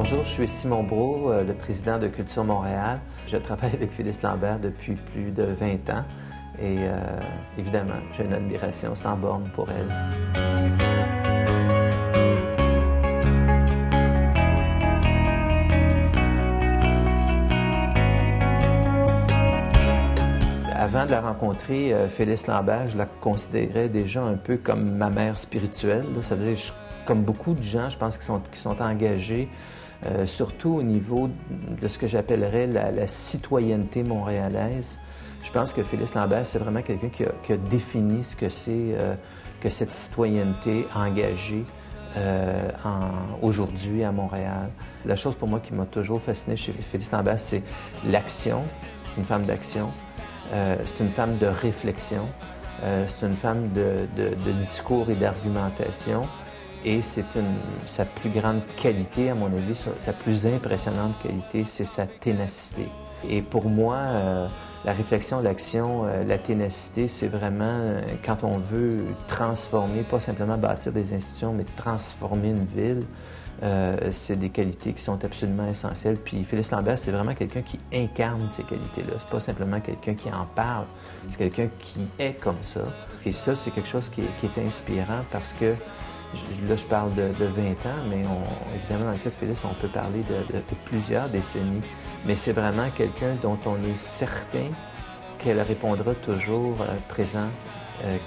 Bonjour, je suis Simon Brault, le président de Culture Montréal. Je travaille avec Phyllis Lambert depuis plus de 20 ans et évidemment, j'ai une admiration sans borne pour elle. Avant de la rencontrer, Phyllis Lambert, je la considérais déjà un peu comme ma mère spirituelle. C'est-à-dire, comme beaucoup de gens, je pense, qui sont engagés, surtout au niveau de ce que j'appellerais la citoyenneté montréalaise. Je pense que Phyllis Lambert, c'est vraiment quelqu'un qui a défini ce que c'est que cette citoyenneté engagée aujourd'hui à Montréal. La chose pour moi qui m'a toujours fasciné chez Phyllis Lambert, c'est l'action. C'est une femme d'action. C'est une femme de réflexion. C'est une femme de discours et d'argumentation. Et sa plus grande qualité, à mon avis, sa plus impressionnante qualité, c'est sa ténacité. Et pour moi, la réflexion, l'action, la ténacité, c'est vraiment quand on veut transformer, pas simplement bâtir des institutions, mais transformer une ville, c'est des qualités qui sont absolument essentielles. Puis Phyllis Lambert, c'est vraiment quelqu'un qui incarne ces qualités-là. C'est pas simplement quelqu'un qui en parle, c'est quelqu'un qui est comme ça. Et ça, c'est quelque chose qui est inspirant parce que là, je parle de 20 ans, mais évidemment, dans le cas de Phyllis, on peut parler de plusieurs décennies. Mais c'est vraiment quelqu'un dont on est certain qu'elle répondra toujours présent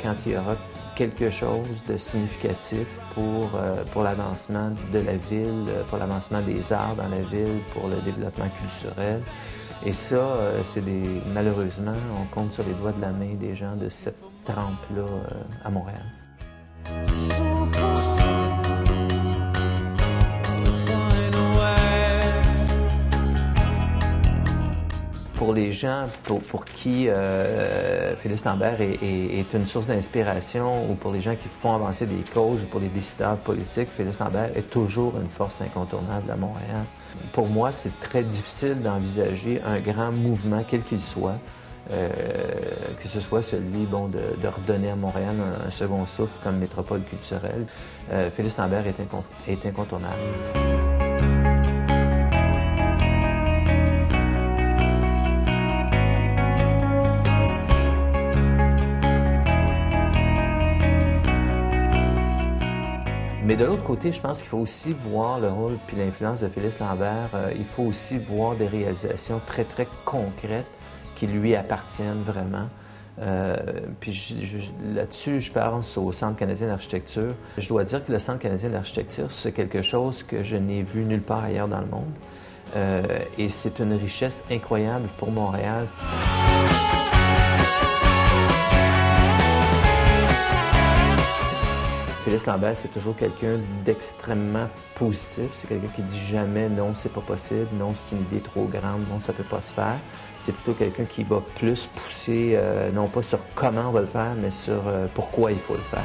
quand il y aura quelque chose de significatif pour l'avancement de la ville, pour l'avancement des arts dans la ville, pour le développement culturel. Et ça, malheureusement, on compte sur les doigts de la main des gens de cette trempe-là à Montréal. Pour les gens pour qui Phyllis Lambert est une source d'inspiration ou pour les gens qui font avancer des causes ou pour les décideurs politiques, Phyllis Lambert est toujours une force incontournable à Montréal. Pour moi, c'est très difficile d'envisager un grand mouvement, quel qu'il soit, que ce soit celui de redonner à Montréal un second souffle comme métropole culturelle. Phyllis Lambert est incontournable. Mais de l'autre côté, je pense qu'il faut aussi voir le rôle puis l'influence de Phyllis Lambert. Il faut aussi voir des réalisations très, très concrètes qui lui appartiennent vraiment. Puis là-dessus, je pense au Centre canadien d'architecture. Je dois dire que le Centre canadien d'architecture, c'est quelque chose que je n'ai vu nulle part ailleurs dans le monde. Et c'est une richesse incroyable pour Montréal. Phyllis Lambert, c'est toujours quelqu'un d'extrêmement positif. C'est quelqu'un qui dit jamais « non, c'est pas possible »,« non, c'est une idée trop grande »,« non, ça peut pas se faire ». C'est plutôt quelqu'un qui va plus pousser, non pas sur comment on va le faire, mais sur pourquoi il faut le faire.